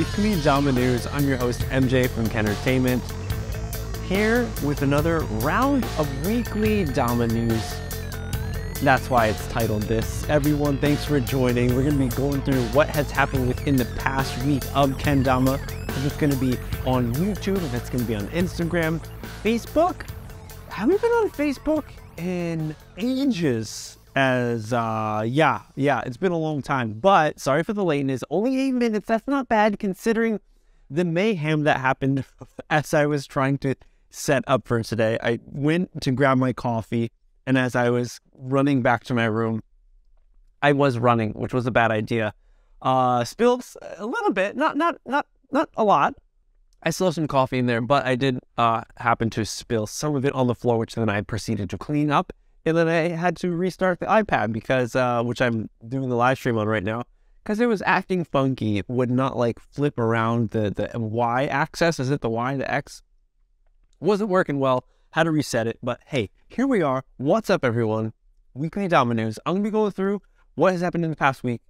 weekly Dama news. I'm your host, MJ from Kendertainment, here with another round of weekly Dama news. That's why it's titled this. Everyone, thanks for joining. We're going to be going through what has happened within the past week of kendama. If it's going to be on YouTube, if it's going to be on Instagram, Facebook. I haven't been on Facebook in ages. It's been a long time, but sorry for the lateness. Only 8 minutes. That's not bad considering the mayhem that happened as I was trying to set up for today. I went to grab my coffee, and as I was running back to my room, I was running, which was a bad idea. Spilled a little bit, not a lot. I still have some coffee in there, but I did happen to spill some of it on the floor, which then I proceeded to clean up. And then I had to restart the iPad because, which I'm doing the live stream on right now, because it was acting funky. It would not like flip around the Y axis. Is it the Y, the X? Wasn't working well. Had to reset it. But hey, here we are. What's up, everyone? Weekly Dama news. I'm going to be going through what has happened in the past week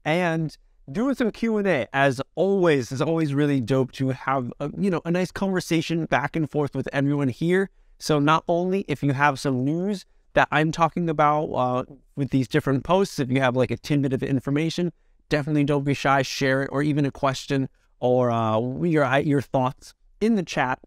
and doing some Q&A. As always, it's always really dope to have a nice conversation back and forth with everyone here. So not only if you have some news that I'm talking about with these different posts, if you have like a tidbit of information, definitely don't be shy, share it, or even a question or your thoughts in the chat.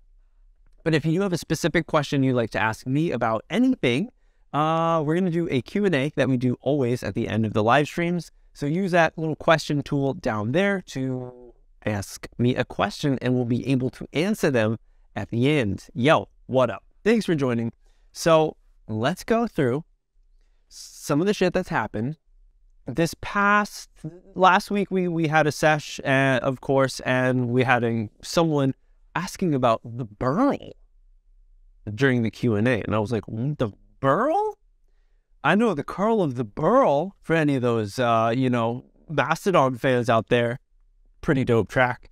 But if you have a specific question you'd like to ask me about anything, we're going to do a Q&A that we do always at the end of the live streams. So use that little question tool down there to ask me a question and we'll be able to answer them at the end. Yo, what up? Thanks for joining. So let's go through some of the shit that's happened. Last week, we had a sesh, of course, and we had someone asking about the Birl during the Q&A. And I was like, the Birl? I know the curl of the Birl for any of those, Mastodon fans out there. Pretty dope track.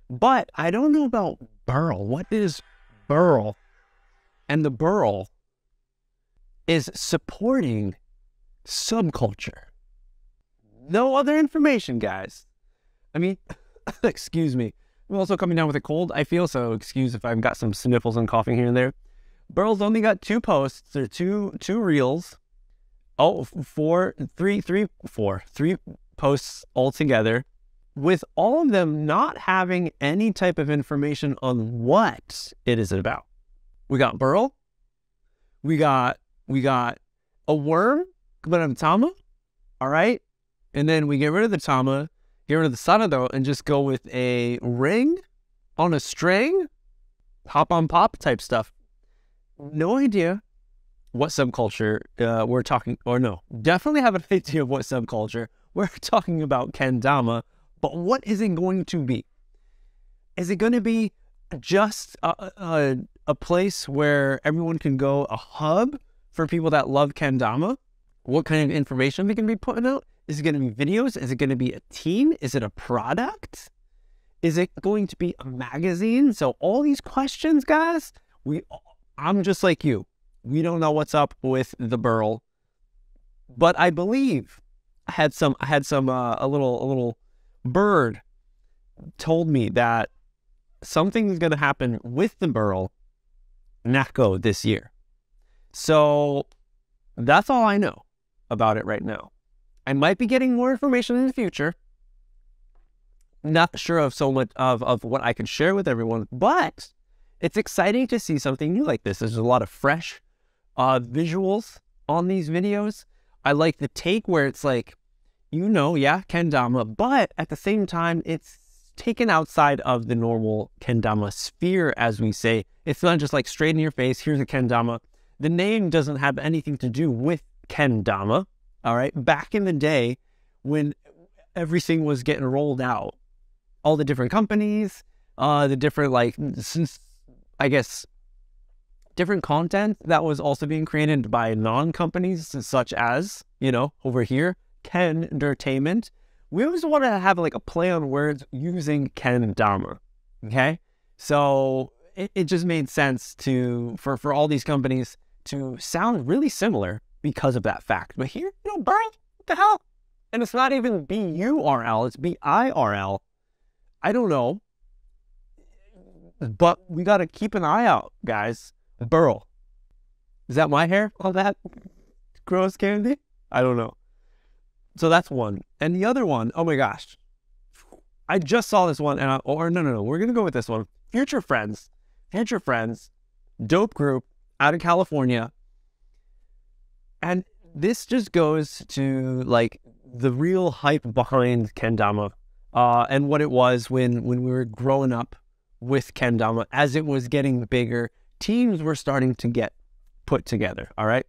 But I don't know about Birl. What is Birl? And the Birl is supporting subculture. No other information, guys. I mean, excuse me. I'm also coming down with a cold, I feel, so excuse if I've got some sniffles and coughing here and there. Birl's only got 2 posts. They're two reels. Oh, three posts altogether, with all of them not having any type of information on what it is about. We got Birl. We got a worm, but a Dama, all right? And then we get rid of the Dama, get rid of the Sanado, and just go with a ring on a string, hop on pop type stuff. No idea what subculture we're talking, or no, definitely have an idea of what subculture we're talking about kendama, but what is it going to be? Is it going to be just a place where everyone can go, a hub for people that love kendama? What kind of information they can be putting out? Is it going to be videos? Is it going to be a team? Is it a product? Is it going to be a magazine? So all these questions, guys, I'm just like you. We don't know what's up with the Birl, but I believe a little bird told me that something is going to happen with the Birl NACO this year. So that's all I know about it right now. I might be getting more information in the future. Not sure of so much of what I can share with everyone, but it's exciting to see something new like this. There's a lot of fresh visuals on these videos. I like the take where it's like, kendama, but at the same time, it's taken outside of the normal kendama sphere, as we say. It's not just like straight in your face, here's a kendama. The name doesn't have anything to do with kendama, all right? Back in the day, when everything was getting rolled out, all the different companies, the different, different content that was also being created by non-companies, such as, over here, kendertainment. We always want to have like a play on words using kendama, okay? So it just made sense for all these companies to sound really similar because of that fact. But here, Birl, what the hell? And it's not even B-U-R-L, it's B-I-R-L. I don't know. But we got to keep an eye out, guys. Birl. Is that my hair on that gross candy? I don't know. So that's one. And the other one, oh my gosh. I just saw this one, and no. We're going to go with this one. Future Friends. Future Friends. Dope group out of California. And this just goes to like the real hype behind kendama and what it was when we were growing up with kendama. As it was getting bigger, teams were starting to get put together, all right?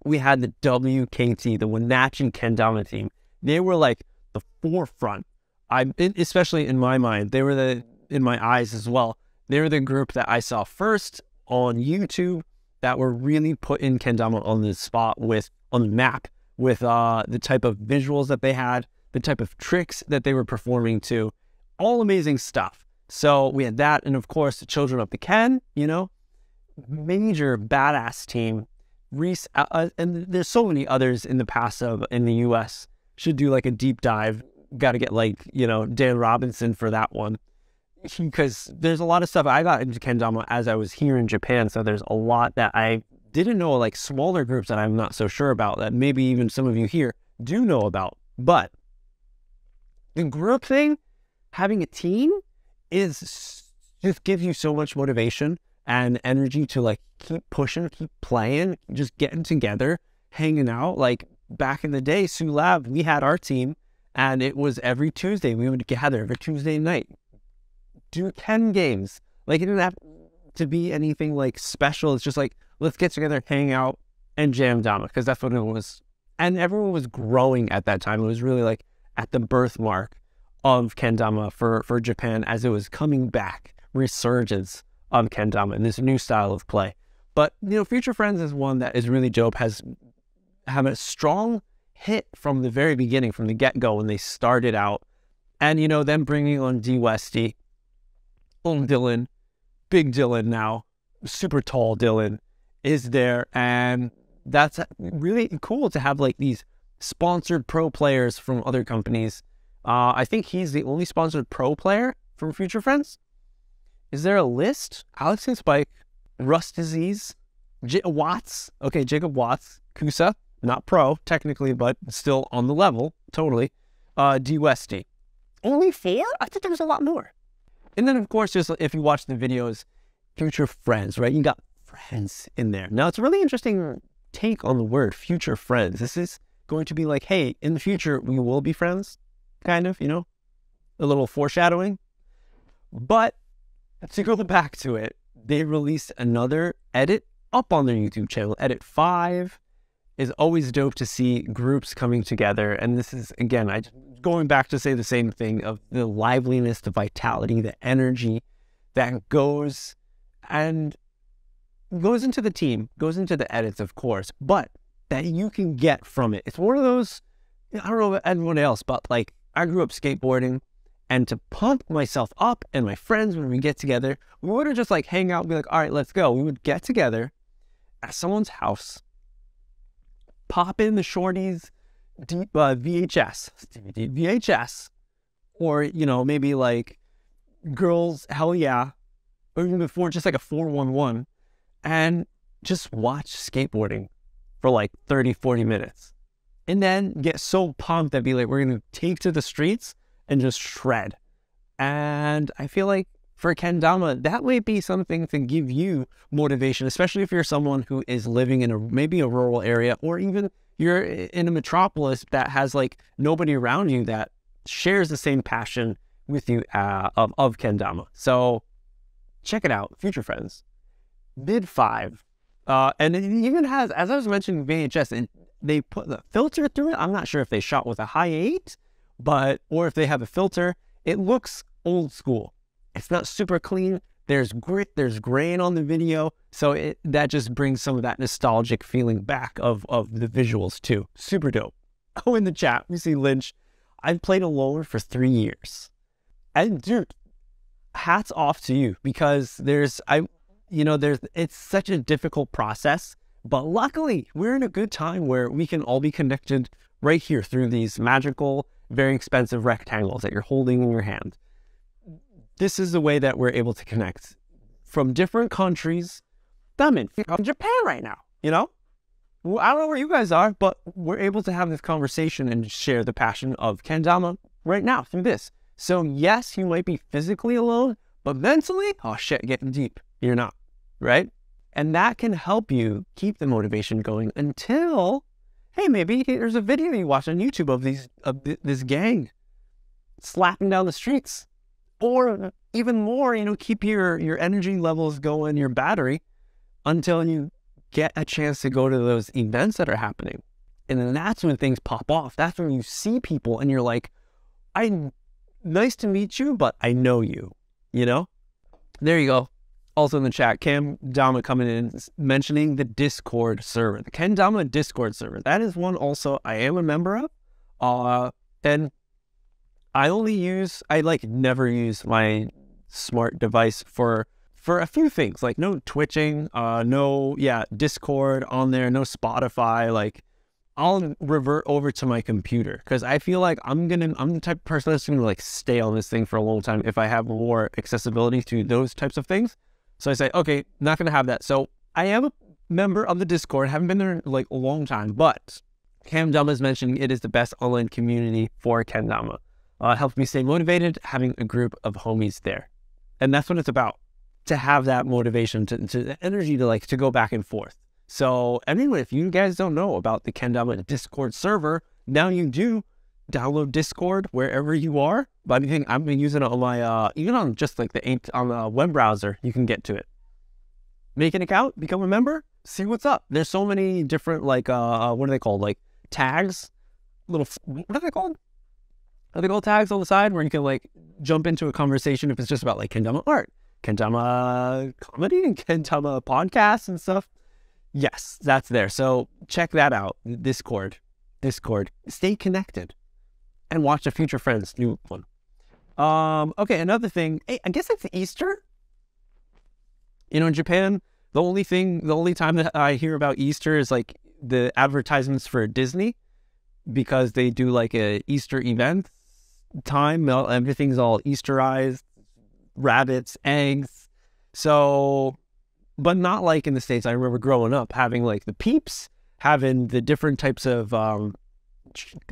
We had the WKT, the Wenatchee Kendama team. They were like the forefront. Especially in my mind, they were in my eyes as well. They were the group that I saw first on YouTube that were really putting kendama on the spot on the map with the type of visuals that they had, the type of tricks that they were performing to, all amazing stuff. So we had that, and of course the Children of the Ken, you know, major badass team. And there's so many others in the past in the US. Should do like a deep dive. Got to get like, you know, Dan Robinson for that one, because there's a lot of stuff. I got into kendama as I was here in Japan, so there's a lot that I didn't know, like smaller groups that I'm not so sure about, that maybe even some of you here do know about. But the group thing, having a team, just gives you so much motivation and energy to like keep pushing, keep playing, just getting together, hanging out. Like back in the day, Sioux Lab, we had our team, and it was every Tuesday. We would gather every Tuesday night, do Ken games. Like it didn't have to be anything like special. It's just like, let's get together, hang out, and jam Dama, because that's what it was. And everyone was growing at that time. It was really like at the birthmark of kendama for Japan as it was coming back, resurgence of kendama and this new style of play. But, you know, Future Friends is one that is really dope, have a strong hit from the very beginning, from the get-go when they started out. And, you know, them bringing on D Westy, Dylan, big Dylan now, super tall Dylan is there. And that's really cool to have like these sponsored pro players from other companies. I think he's the only sponsored pro player from Future Friends. Is there a list? Alex and Spike, Rust Disease, Watts. Okay, Jacob Watts, Kusa, not pro technically, but still on the level, totally. D Westy. Only 4? I thought there was a lot more. And then, of course, just if you watch the videos, Future Friends, right? You got friends in there. Now, it's a really interesting take on the word Future Friends. This is going to be like, hey, in the future, we will be friends, kind of, you know, a little foreshadowing. But to go back to it, they released another edit up on their YouTube channel. Edit 5 is always dope to see groups coming together. And this is, again, going back to say the same thing of the liveliness, the vitality, the energy that goes into the team, goes into the edits, of course, but that you can get from it. It's one of those, I don't know about anyone else, but like I grew up skateboarding, and to pump myself up and my friends when we get together, we wouldn't just like hang out and be like, all right, let's go. We would get together at someone's house, pop in the shorties VHS, or, you know, maybe like Girls Hell Yeah, or even before, just like a 411, and just watch skateboarding for like 30-40 minutes, and then get so pumped that be like, we're gonna take to the streets and just shred. And I feel like for kendama, that might be something to give you motivation, especially if you're someone who is living in maybe a rural area, or even you're in a metropolis that has like nobody around you that shares the same passion with you of kendama. So check it out, Future Friends. Mid 5. And it even has, as I was mentioning, VHS, and they put the filter through it. I'm not sure if they shot with a high 8, or if they have a filter. It looks old school. It's not super clean. There's grit, there's grain on the video. So that just brings some of that nostalgic feeling back of the visuals too. Super dope. Oh, in the chat, we see Lynch. I've played alone for 3 years. And dude, hats off to you, because it's such a difficult process, but luckily we're in a good time where we can all be connected right here through these magical, very expensive rectangles that you're holding in your hand. this is the way that we're able to connect from different countries. I'm in Japan right now, you know? Well, I don't know where you guys are, but we're able to have this conversation and share the passion of kendama right now through this. So yes, you might be physically alone, but mentally, oh shit, getting deep. You're not, right? And that can help you keep the motivation going until, hey, maybe there's a video you watch on YouTube of this gang slapping down the streets. Or even more, you know, keep your energy levels going, your battery, until you get a chance to go to those events that are happening. And then that's when things pop off. That's when you see people and you're like, nice to meet you, but I know you, you know? There you go. Also in the chat, Dama coming in, mentioning the Discord server, the Kendama Discord server. That is one also I am a member of. And I never use my smart device for a few things, like no twitching, Discord on there, no Spotify. Like I'll revert over to my computer because I feel like I'm the type of person that's gonna like stay on this thing for a long time if I have more accessibility to those types of things. So I say, okay, not gonna have that. So I am a member of the Discord, haven't been there like a long time, but Dama is mentioning it is the best online community for kendama. Helps me stay motivated, having a group of homies there. And that's what it's about, to have that motivation, to energy to go back and forth. So anyway, if you guys don't know about the Kendama Discord server, now you do. Download Discord wherever you are. But I think I've been using it on my, even on just like on the web browser, you can get to it. Make an account, become a member, see what's up. There's so many different like, what are they called? Like tags, what are they called? Are they called tags on the side where you can like jump into a conversation if it's just about like kendama art, kendama comedy, and kendama podcasts and stuff? Yes, that's there. So check that out. Discord. Stay connected and watch a Future Friends new one. Okay, another thing. Hey, I guess it's Easter. You know, in Japan, the only time that I hear about Easter is like the advertisements for Disney, because they do like a Easter event time. Everything's all Easterized, rabbits, eggs. So, but not like in the States. I remember growing up having like the Peeps, having the different types of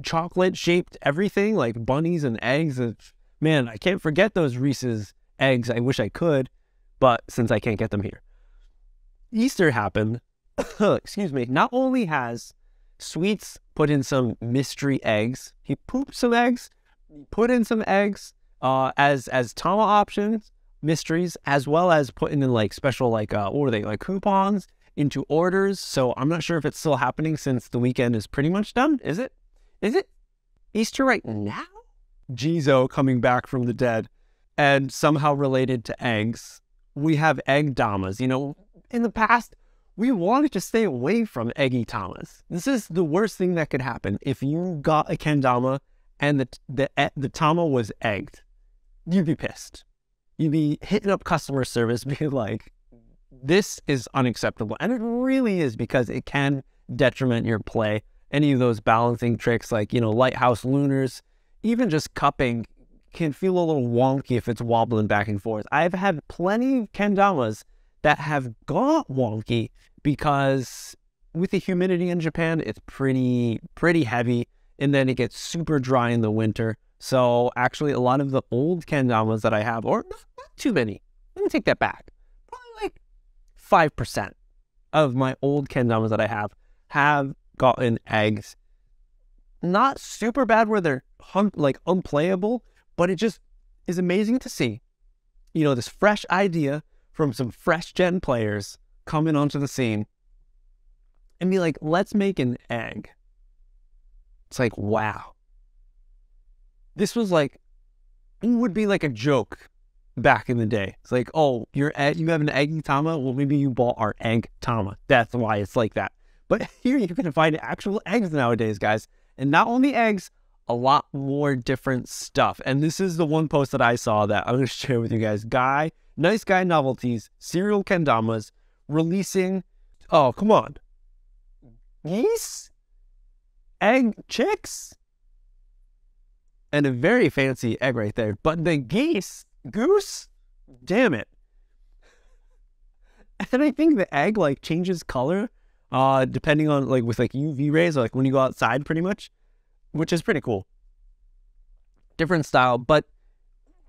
chocolate shaped everything, like bunnies and eggs. And man, I can't forget those Reese's eggs. I wish I could, but since I can't get them here. Easter happened. Excuse me. Not only has Sweets put in some mystery eggs, he pooped some eggs, put in some eggs as Tama options, mysteries, as well as putting in like special like what were they, like coupons into orders. So I'm not sure if it's still happening since the weekend is pretty much done. Is it Easter right now? Jizo coming back from the dead and somehow related to eggs. We have egg damas. You know, in the past we wanted to stay away from Eggy Tamas. This is the worst thing that could happen. If you got a kendama and the tama was egged, you'd be pissed. You'd be hitting up customer service, being like, this is unacceptable. And it really is, because it can detriment your play. Any of those balancing tricks like, you know, lighthouse lunars, even just cupping can feel a little wonky if it's wobbling back and forth. I've had plenty of kendamas that have got wonky because with the humidity in Japan, it's pretty heavy, and then it gets super dry in the winter. So actually a lot of the old kendamas that I have, or not too many, let me take that back, probably like 5% of my old kendamas that I have gotten eggs. Not super bad where they're like unplayable, but it just is amazing to see, you know, this fresh idea from some fresh gen players coming onto the scene and be like, let's make an egg. It's like, wow. This was like, it would be like a joke back in the day. It's like, oh, you have an Eggy Tama? Well, maybe you bought our egg Tama. That's why it's like that. But here you can find actual eggs nowadays, guys. And not only eggs, a lot more different stuff. And this is the one post that I saw that I'm going to share with you guys. Nice Guy Novelties, Serial Kendamas, releasing, oh, come on, geese? Egg chicks? And a very fancy egg right there. But the geese Goose? Damn it. And I think the egg like changes color depending on like with like UV rays, or like when you go outside pretty much, which is pretty cool. Different style, but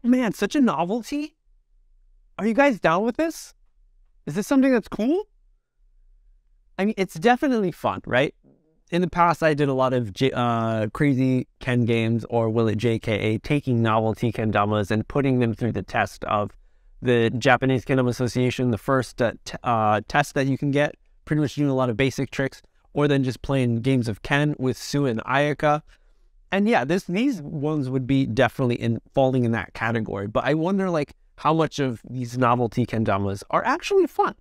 man, such a novelty. Are you guys down with this? Is this something that's cool? I mean, it's definitely fun, right? In the past, I did a lot of crazy Ken games, or will it JKA, taking novelty kendamas and putting them through the test of the Japanese Kendama Association, the first test that you can get, pretty much doing a lot of basic tricks, or then just playing games of Ken with Sue and Ayaka. And yeah, these ones would be definitely falling in that category. But I wonder, like, how much of these novelty kendamas are actually fun?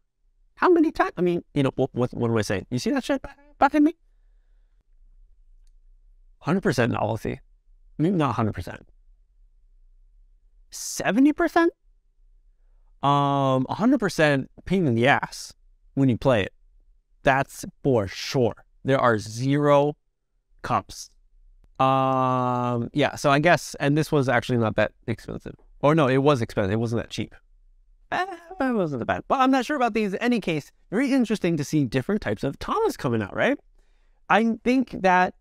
How many times? I mean, you know, what do I say? You see that shit behind me? 100% novelty. Maybe not 100%. 70%? 100% pain in the ass when you play it. That's for sure. There are 0 cups. Yeah, so I guess, and this was actually not that expensive. Or no, it was expensive. It wasn't that cheap. It wasn't that bad. But I'm not sure about these. In any case, very interesting to see different types of Tamas coming out, right? I think that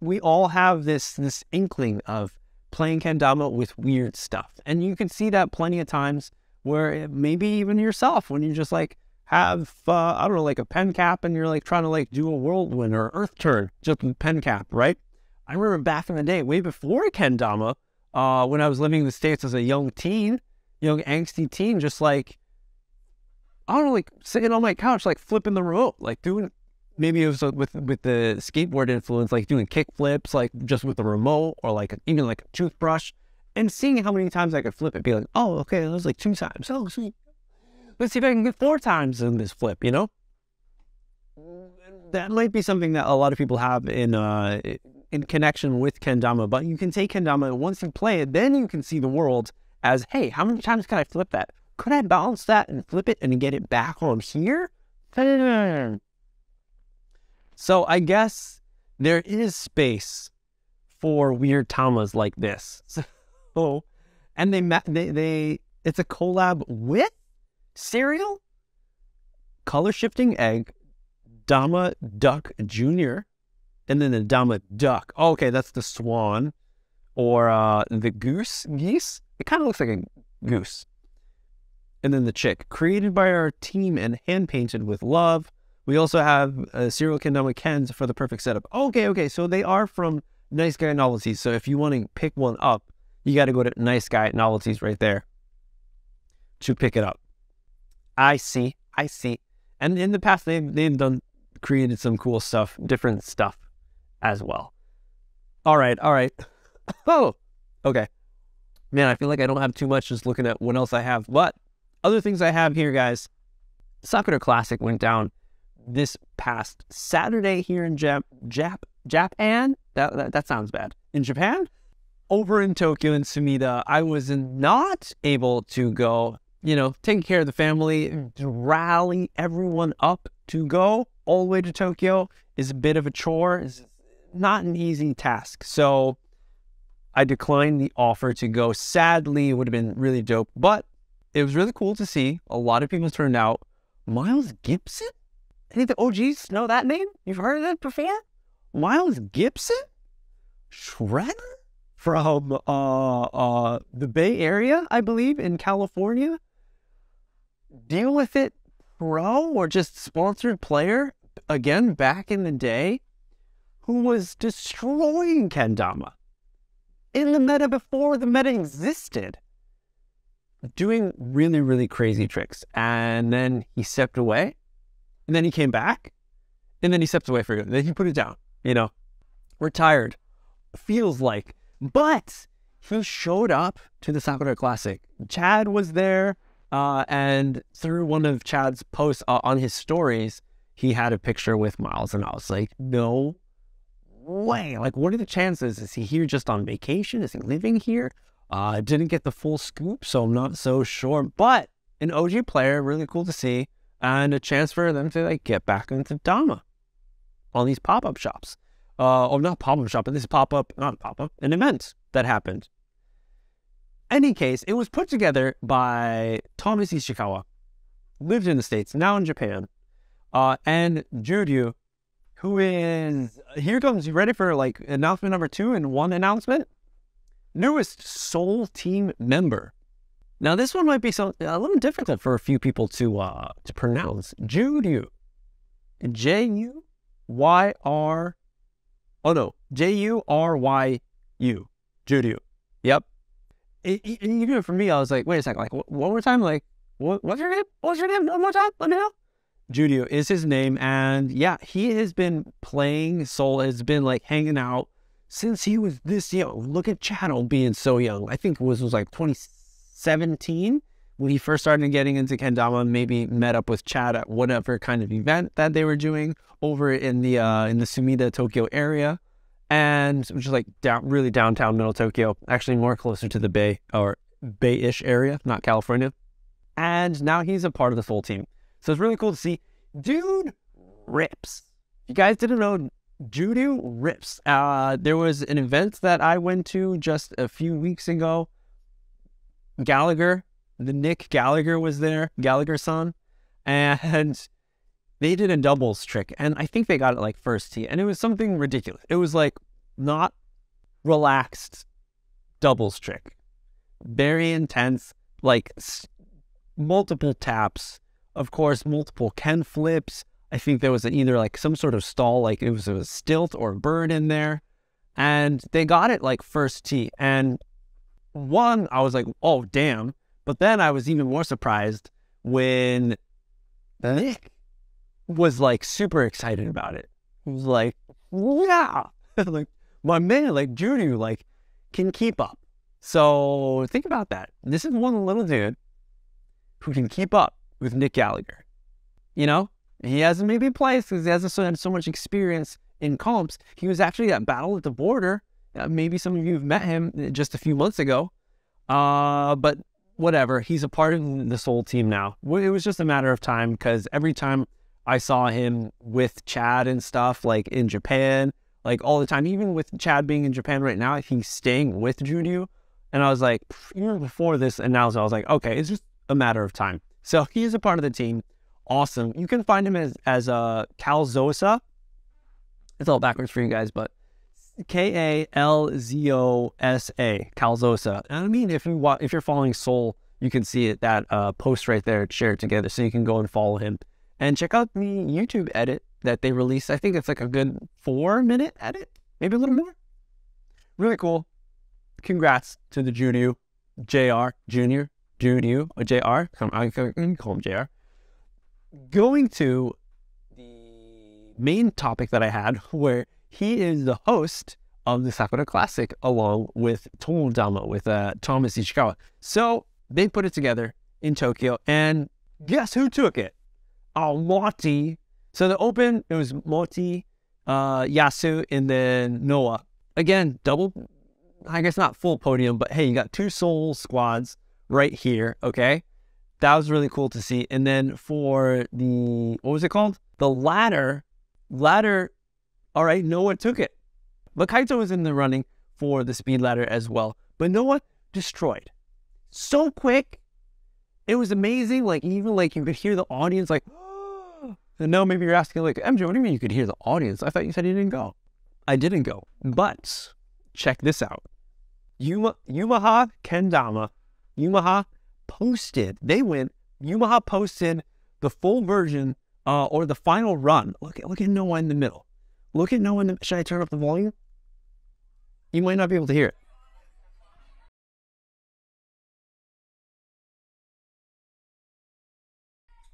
we all have this inkling of playing kendama with weird stuff. And you can see that plenty of times where maybe even yourself, when you just like have, I don't know, like a pen cap and you're like trying to like do a whirlwind or earth turn just with pen cap, right? I remember back in the day, way before kendama, when I was living in the States as a young angsty teen, just like, I don't know, like sitting on my couch, like flipping the remote, like doing, maybe it was with the skateboard influence, like doing kick flips, like just with the remote, or like even like a toothbrush, and seeing how many times I could flip it, be like, oh, okay, that was like 2 times. Oh, sweet. Let's see if I can get 4 times in this flip, you know? That might be something that a lot of people have in connection with kendama, but you can take kendama, and once you play it, then you can see the world as, hey, how many times can I flip that? Could I balance that and flip it and get it back on here? So I guess there is space for weird Tamas like this. So, and it's a collab with cereal, color shifting egg, Dama Duck Jr., and then the Dama Duck. Oh, okay, that's the swan, or the geese. It kind of looks like a goose. And then the chick, created by our team and hand painted with love. We also have cereal kendama Kens for the perfect setup. Okay, so they are from Nice Guy Novelties. So if you want to pick one up, you got to go to Nice Guy Novelties right there to pick it up. I see. And in the past, they've created some cool stuff, different stuff as well. All right. Oh, okay. Man, I feel like I don't have too much just looking at what else I have. But other things I have here, guys. Sakura Classic went down this past Saturday here in Japan. That sounds bad. In Japan? Over in Tokyo, in Sumida, I was not able to go, taking care of the family, to rally everyone up to go all the way to Tokyo is a bit of a chore. It's not an easy task. So I declined the offer to go. Sadly, it would have been really dope, but it was really cool to see. A lot of people turned out. Miles Gibson? Any of the OGs know that name? You've heard of that before? Miles Gibson? Shredder? From the Bay Area, I believe, in California. Deal With It Pro, or just sponsored player, again, back in the day, who was destroying kendama in the meta before the meta existed, doing really, really crazy tricks. And then he stepped away, and then he came back, and then he stepped away for good. Then he put it down, retired, feels like. But he showed up to the Sakura Classic. Chad was there, and through one of Chad's posts on his stories, he had a picture with Miles, and I was like, no way. Like, what are the chances? Is he here just on vacation? Is he living here? Didn't get the full scoop, so I'm not so sure. But an OG player, really cool to see, and a chance for them to get back into Dama on these pop-up shops. Or not pop-up shop, but this pop-up, not pop-up, an event that happened. Any case, it was put together by Thomas Ishikawa, lived in the States, now in Japan, and Juryu, who is, here comes, you ready for like announcement number 2 in one announcement? Newest Soul Team member. Now this one might be a little difficult for a few people to pronounce. Juryu. J-U-Y-R, oh no, J-U-R-Y-U. Juryu. Yep. Even for me, I was like, wait a second, like, one more time, like, what's your name? What's your name? One more time, let me know. Juryu is his name, and yeah, he has been playing Soul, has been like hanging out since he was this young. Look at Channel being so young. I think it was like 2017 when he first started getting into kendama, maybe met up with Chad at whatever kind of event that they were doing over in the Sumida, Tokyo area, and which is like really downtown middle Tokyo, actually more closer to the Bay, or Bay-ish area, not California. And now he's a part of the Soul Team. So it's really cool to see. Dude rips. You guys didn't know, Juryu rips. There was an event that I went to just a few weeks ago. Gallagher, the Nick Gallagher was there, Gallagher-san, and they did a doubles trick, and I think they got it like first tee, and it was something ridiculous. It was like not relaxed doubles trick. Very intense, like multiple taps, of course, multiple Ken flips. I think there was either like some sort of stall, like it was a stilt or a bird in there, and they got it like first tee. And one, I was like, oh damn, but then I was even more surprised when Nick was like super excited about it. He was like, yeah, like my man, like Juryu, like can keep up. So think about that. This is one little dude who can keep up with Nick Gallagher. You know, he hasn't maybe played because he hasn't had so much experience in comps. He was actually at Battle at the Border. Maybe some of you have met him just a few months ago. But whatever, he's a part of the Soul Team now. It was just a matter of time, because every time I saw him with Chad and stuff, like in Japan, like all the time, even with Chad being in Japan right now, he's staying with Juryu. And I was like, even before this announcement, I was like, okay, it's just a matter of time. So he is a part of the team. Awesome. You can find him as Kalzosa. It's all backwards for you guys, but K-A-L-Z-O-S-A, Kalzosa. And I mean, if you're following Soul, you can see it, that post right there, shared together, so you can go and follow him. And check out the YouTube edit that they released. I think it's like a good 4-minute edit, maybe a little more. Really cool. Congrats to the Juryu, JR, Junior, Juryu, or JR. I can call him JR. Going to the main topic that I had, where he is the host of the Sakura Classic along with Dama, with Thomas Ishikawa. So they put it together in Tokyo, and guess who took it? Oh, Moti. So the Open, it was Moti, Yasu, and then Noah. Again, double, I guess not full podium, but hey, you got 2 Soul squads right here, okay? That was really cool to see. And then for the, what was it called? The ladder, all right, Noah took it. But Kaito was in the running for the speed ladder as well. But Noah destroyed. So quick. It was amazing. Like, even like you could hear the audience like, and no, maybe you're asking like, MJ, what do you mean you could hear the audience? I thought you said you didn't go. I didn't go. But check this out. Yamaha Kendama. Yamaha posted. Yamaha posted the full version or the final run. Look at Noah in the middle. Look at Noah in the, should I turn up the volume? You might not be able to hear it.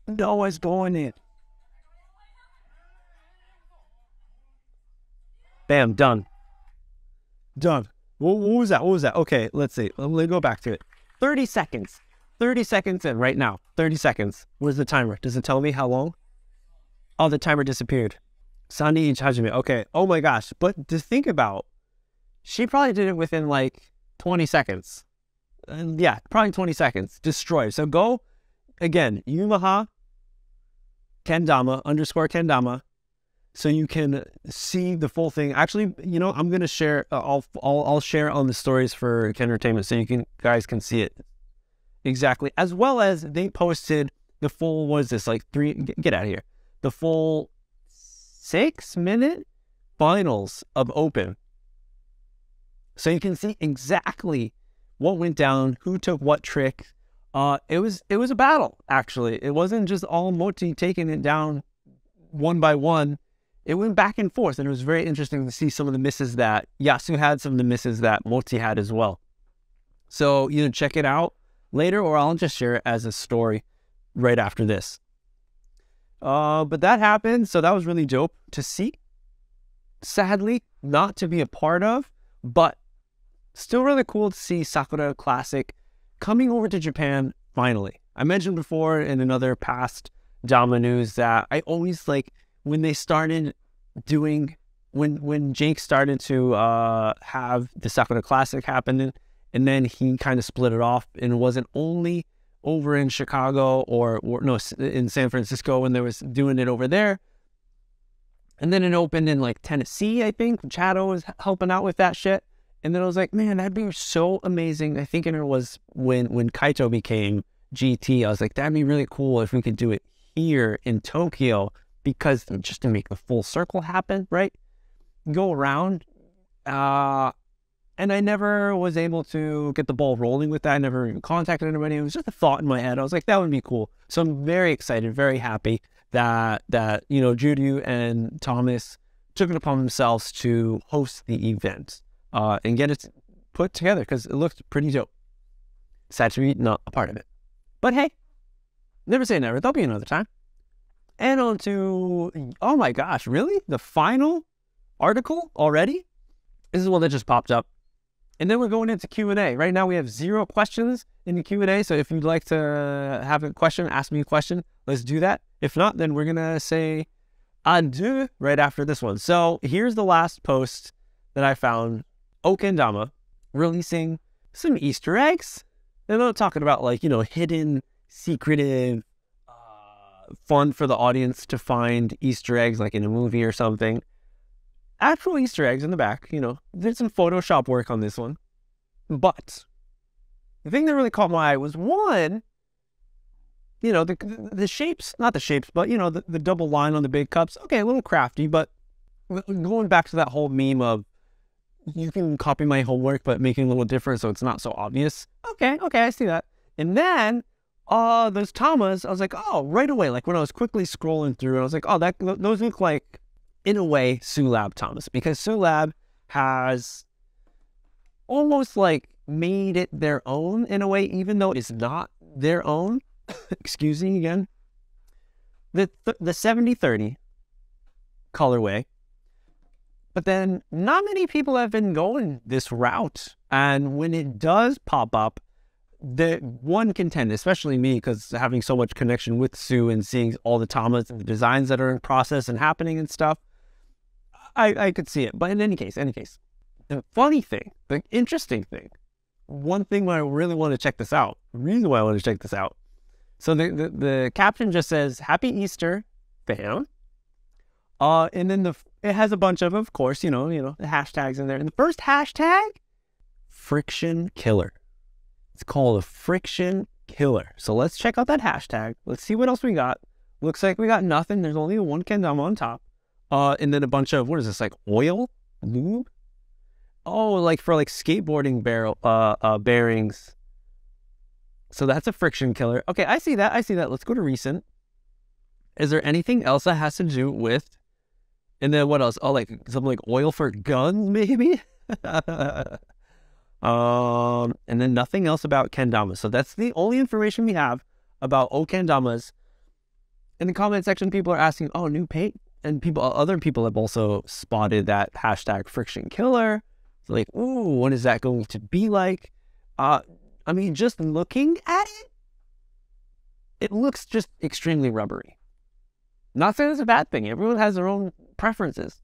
Noah's going in. Bam, done. Done. What was that? What was that? Okay, let's see. Let me go back to it. 30 seconds. 30 seconds in right now. 30 seconds. Where's the timer? Does it tell me how long? Oh, the timer disappeared. Sani Hajime. Okay. Oh my gosh. But to think about, she probably did it within like 20 seconds. Yeah, probably 20 seconds. Destroyed. So go again. Yamaha Kendama _Kendama. so you can see the full thing. Actually, you know, I'm gonna share. I'll share on the stories for Kendertainment so you guys can see it exactly, as well as they posted the full. What is this, like get out of here? The full 6-minute finals of Open, so you can see exactly what went down, who took what trick. It was a battle, actually. It wasn't just all Moti taking it down one by one. It went back and forth, and it was very interesting to see some of the misses that Yasu had, some of the misses that Moti had as well. So, you know, check it out later, or I'll just share it as a story right after this. But that happened, so that was really dope to see. Sadly, not to be a part of, but still really cool to see Sakura Classic coming over to Japan finally. I mentioned before in another past Dama news that I always like when they started doing, when Jake started to have the Sakura Classic happen, and then he kind of split it off, and it wasn't only over in Chicago or no, in San Francisco when they was doing it over there. And then it opened in like Tennessee, I think. Chado was helping out with that shit. And then I was like, man, that'd be so amazing. I think it was when Kaito became GT. I was like, that'd be really cool if we could do it here in Tokyo, because just to make the full circle happen, right? Go around. And I never was able to get the ball rolling with that. I never even contacted anybody. It was just a thought in my head. I was like, that would be cool. So I'm very excited, very happy that you know, Judy and Thomas took it upon themselves to host the event and get it put together, because it looked pretty dope. Sad to be not a part of it. But hey, never say never. There'll be another time. And on to, oh my gosh, really? The final article already? This is one that just popped up. And then we're going into Q&A. Right now we have 0 questions in the Q&A. So if you'd like to have a question, ask me a question, let's do that. If not, then we're going to say adieu right after this one. So here's the last post that I found. Dama releasing some Easter eggs. They're not talking about, like, you know, hidden, secretive, fun for the audience to find Easter eggs like in a movie or something. Actual Easter eggs in the back, you know. There's some Photoshop work on this one. But the thing that really caught my eye was, one, you know, the shapes, not the shapes, but, you know, the double line on the big cups. Okay, a little crafty, but going back to that whole meme of, you can copy my homework, but making a little different so it's not so obvious. Okay, I see that. And then, those Tamas, I was like, oh, right away, like when I was quickly scrolling through, I was like, oh, those look like, in a way, Sulab Tamas, because Sulab has almost like made it their own in a way, even though it's not their own. Excuse me again. The 70-30 colorway. But then not many people have been going this route. And when it does pop up, the one contend, especially me, because having so much connection with Sue and seeing all the Tamas and the designs that are in process and happening and stuff, I could see it. But in any case, the funny thing, the interesting thing, one thing why I really want to check this out, the reason why I want to check this out. So the caption just says, Happy Easter, fam. And then it has a bunch of course, you know, the hashtags in there. And the first hashtag, friction killer. It's called a friction killer. So let's check out that hashtag. Let's see what else we got. Looks like we got nothing. There's only one kendama on top. And then a bunch of, what is this, like oil? Lube? Oh, like for like skateboarding bearings. So that's a friction killer. Okay, I see that. Let's go to recent. Is there anything else that has to do with, and then what else? Oh, like something like oil for guns, maybe? And then nothing else about kendamas. So that's the only information we have about kendamas. In the comment section, people are asking, oh, new paint? And other people have also spotted that hashtag friction killer. It's like, ooh, what is that going to be like? I mean, just looking at it, it looks just extremely rubbery. Not saying it's a bad thing. Everyone has their own preferences.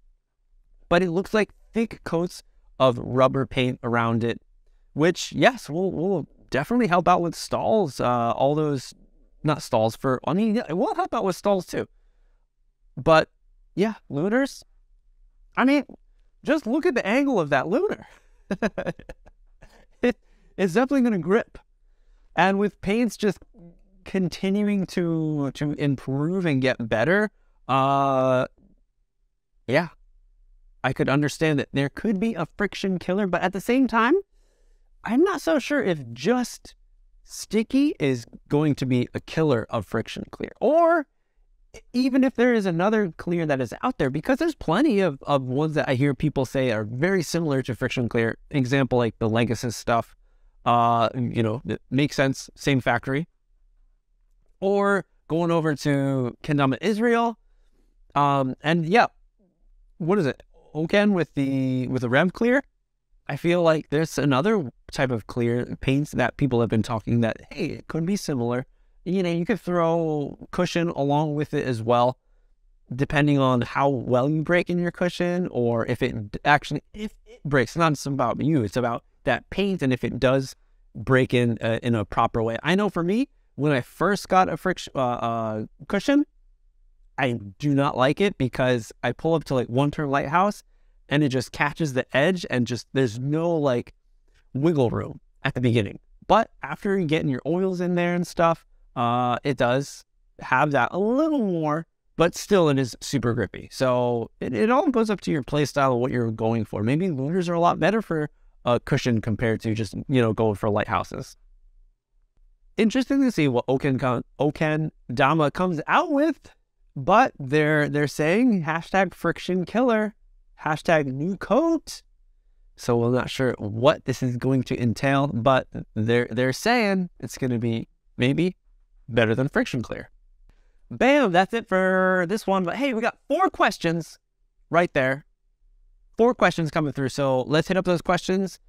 But it looks like thick coats of rubber paint around it, which, yes, will definitely help out with stalls. All those, not stalls for, I mean, it will help out with stalls too. But Yeah, lunars. I mean, just look at the angle of that lunar. It's definitely going to grip. And with paints just continuing to improve and get better, yeah, I could understand that there could be a friction killer, but at the same time, I'm not so sure if just sticky is going to be a killer of friction clear, or even if there is another clear that is out there, because there's plenty of ones that I hear people say are very similar to friction clear. Example, like the Legacy stuff, you know, it makes sense, same factory. Or going over to Kendama Israel, and yeah, what is it? Oken with the Rev clear. I feel like there's another type of clear paints that people have been talking that, hey, it could be similar. You know, you could throw cushion along with it as well, depending on how well you break in your cushion, or if it breaks. It's not about you, it's about that paint, and if it does break in a proper way. I know for me, when I first got a friction cushion, I do not like it because I pull up to like one-turn lighthouse and it just catches the edge and just there's no like wiggle room at the beginning. But after you getting your oils in there and stuff, it does have that a little more, but still it is super grippy. So it all goes up to your play style and what you're going for. Maybe lunars are a lot better for a cushion compared to just, you know, going for lighthouses. Interesting to see what Oken Dama comes out with, but they're saying hashtag friction killer, hashtag new coat. So we're not sure what this is going to entail, but they're saying it's going to be maybe better than friction clear. Bam, that's it for this one. But hey, we got 4 questions right there. 4 questions coming through. So let's hit up those questions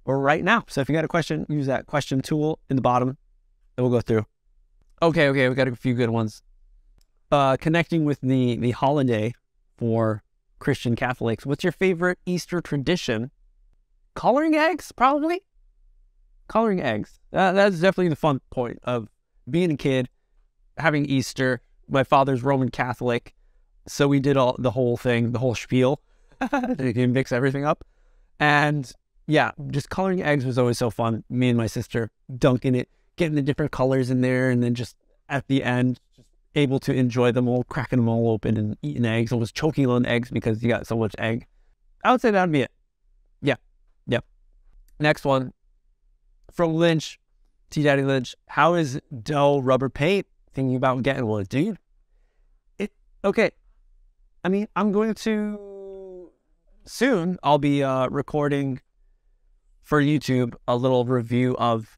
right now. So if you got a question, use that question tool in the bottom and we'll go through. Okay, we got a few good ones. Connecting with the holiday for Christian Catholics, what's your favorite Easter tradition? Coloring eggs, probably. Coloring eggs. That's definitely the fun point of being a kid, having Easter. My father's Roman Catholic, so we did the whole thing, the whole spiel. You can mix everything up. And yeah, just coloring eggs was always so fun. Me and my sister dunking it, getting the different colors in there, and then just at the end, just able to enjoy them all, cracking them all open and eating eggs, almost choking on eggs because you got so much egg. I would say that would be it. Yeah. Next one from Lynch, T Daddy Lynch. How is dough rubber paint? Thinking about getting one, dude. Okay. I mean, I'm going to soon. I'll be recording for YouTube a little review of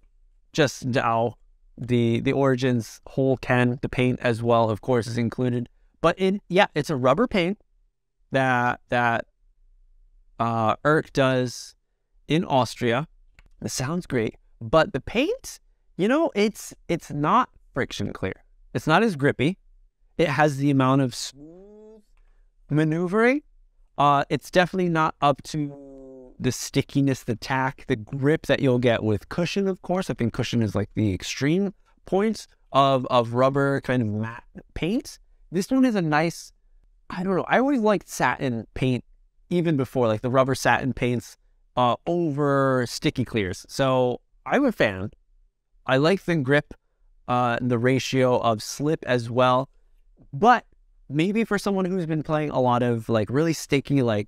just dough. The origins, whole can, the paint as well, of course, is included. But it's a rubber paint that Erk does in Austria. It sounds great, but the paint, you know, it's not friction clear. It's not as grippy. It has the amount of smooth maneuvering. It's definitely not up to the stickiness, the tack, the grip that you'll get with cushion, of course. I think cushion is like the extreme points of rubber kind of matte paint. This one is a nice, I don't know, I always liked satin paint even before, like the rubber satin paints over sticky clears. So I'm a fan. I like the grip, the ratio of slip as well. But maybe for someone who's been playing a lot of like really sticky like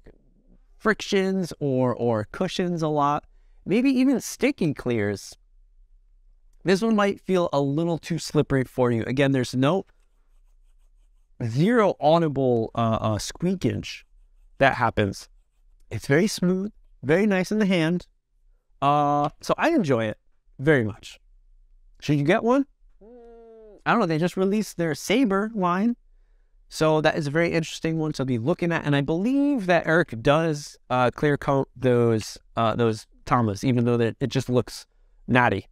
frictions or cushions a lot, maybe even sticky clears, this one might feel a little too slippery for you. Again, there's zero audible squeakage that happens. It's very smooth, very nice in the hand. So I enjoy it very much. Should you get one? I don't know. They just released their Saber line. So that is a very interesting one to be looking at. And I believe that Eric does clear coat those Tamas, even though it just looks natty.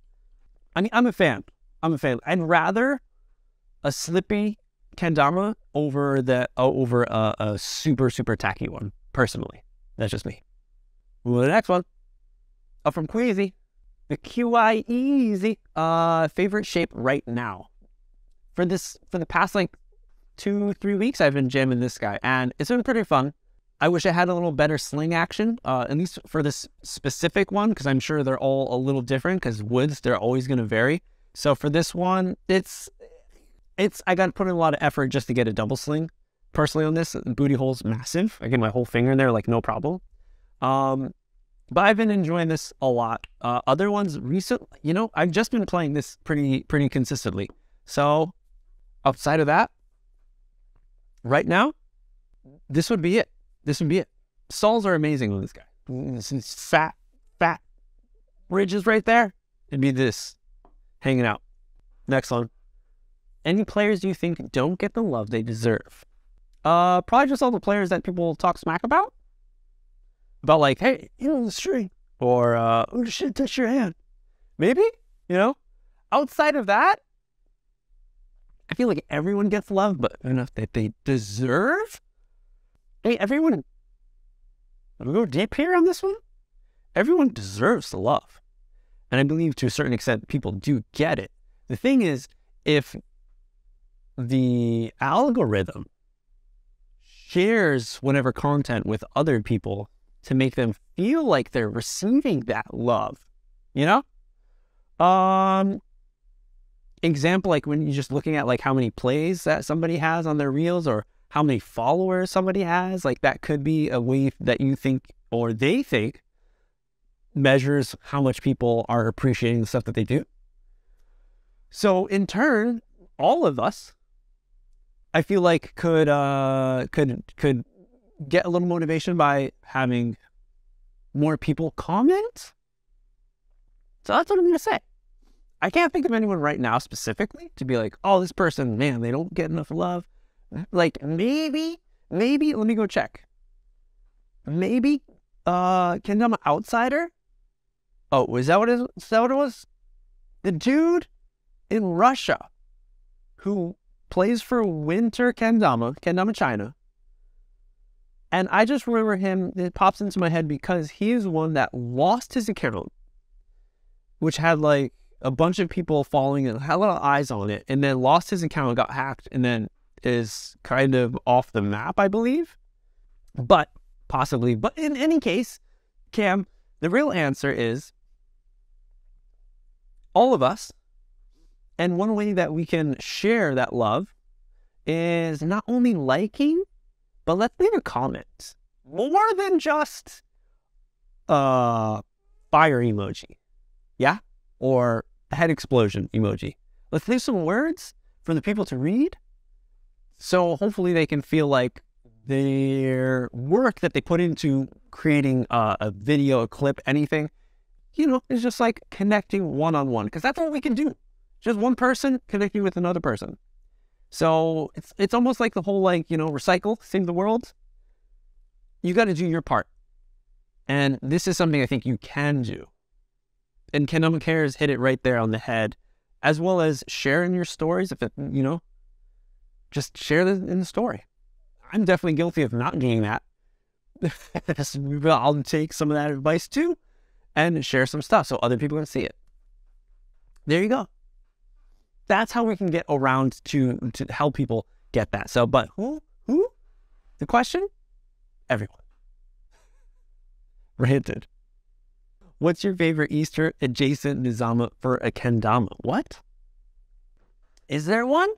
I mean, I'm a fan. I'd rather a slippy kendama over a super, super tacky one, personally. That's just me. Well, the next one, from Queasy, the QI Easy, favorite shape right now. For the past like 2-3 weeks, I've been jamming this guy, and it's been pretty fun. I wish I had a little better sling action, at least for this specific one, because I'm sure they're all a little different, because woods, they're always going to vary. So for this one, I got to put in a lot of effort just to get a double sling. Personally on this, the booty hole's massive. I get my whole finger in there, like no problem. But I've been enjoying this a lot. Other ones recently, I've just been playing this pretty consistently. So outside of that, right now, this would be it. Stalls are amazing with this guy. This is fat ridges right there. It'd be this hanging out. Next one. Any players do you think don't get the love they deserve? Probably just all the players that people talk smack about. About like, hey, the string. Or, oh shit, touch your hand. Maybe, outside of that, I feel like everyone gets love, but enough that they deserve. Hey, everyone, let me go deep here on this one. Everyone deserves the love. And I believe to a certain extent, people do get it. The thing is, if the algorithm shares whatever content with other people to make them feel like they're receiving that love, example, like when you're just looking at like how many plays that somebody has on their reels or how many followers somebody has, like that could be a way that you think or they think measures how much people are appreciating the stuff that they do. So in turn, all of us, I feel like could get a little motivation by having more people comment. So that's what I'm going to say. I can't think of anyone right now specifically to be like, oh, this person, man, they don't get enough love. Like maybe, let me go check. Maybe, Kendama Outsider. Oh, is that what it was? The dude in Russia who plays for Winter Kendama China. And I just remember him, it pops into my head because he is one that lost his account, which had like a bunch of people following it, had a lot of eyes on it, and then lost his account, got hacked, and then is kind of off the map, I believe. But possibly. But in any case, Cam, the real answer is all of us. And one way that we can share that love is not only liking, but let's leave a comment. More than just fire emoji. Yeah? Or a head explosion emoji. Let's leave some words for the people to read. So hopefully they can feel like their work that they put into creating a video, a clip, anything, is just like connecting one-on-one. Because that's all we can do. Just one person connecting with another person. So it's almost like the whole recycle, save the world. You got to do your part. And this is something I think you can do. And Kendama Cares hit it right there on the head, as well as sharing your stories. If it, just share this in the story. I'm definitely guilty of not doing that. I'll take some of that advice too and share some stuff so other people can see it. There you go. That's how we can get around to help people get that. So, but who? The question? Everyone. Ranted. What's your favorite Easter adjacent nizama for a kendama? What? Is there one?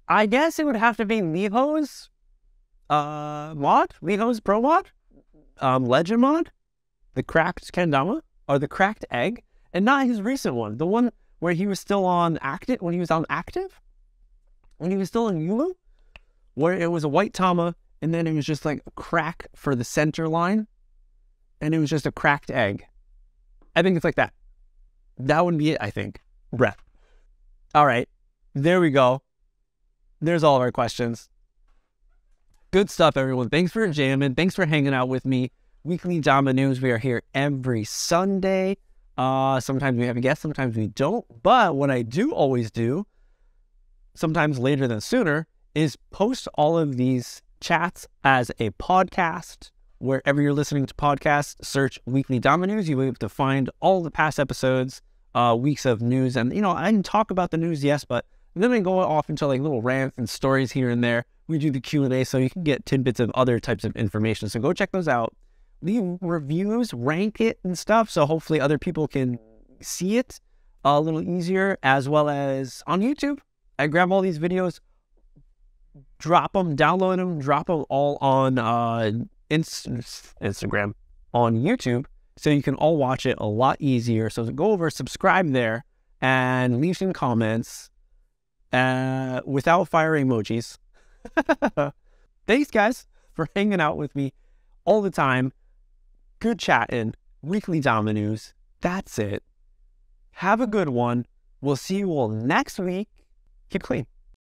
I guess it would have to be Miho's mod, Miho's Pro mod, Legend mod, the cracked kendama, or the cracked egg, and not his recent one, the one where he was still on active, when he was on active, when he was still in Yulu, where it was a white Tama, and then it was just like a crack for the center line, and it was just a cracked egg. I think it's like that. That would be it, I think. Breath. All right, there we go. There's all of our questions. Good stuff, everyone. Thanks for jamming. Thanks for hanging out with me. Weekly Dama News. We are here every Sunday. Sometimes we have a guest, sometimes we don't. But what I do always do, sometimes later than sooner, is post all of these chats as a podcast. Wherever you're listening to podcasts, search Weekly Dama News. You'll be able to find all the past episodes, weeks of news. And, I didn't talk about the news, yes, but And then I go off into like little rants and stories here and there. We do the Q&A, so you can get tidbits of other types of information. So go check those out. Leave reviews, rank it and stuff, so hopefully other people can see it a little easier, as well as on YouTube. I grab all these videos, drop them, download them, drop them all on Instagram, on YouTube, so you can all watch it a lot easier. So go over, subscribe there, and leave some comments without fire emojis. Thanks, guys, for hanging out with me all the time. Good chatting. Weekly Dama news. That's it. Have a good one. We'll see you all next week. Keep clean.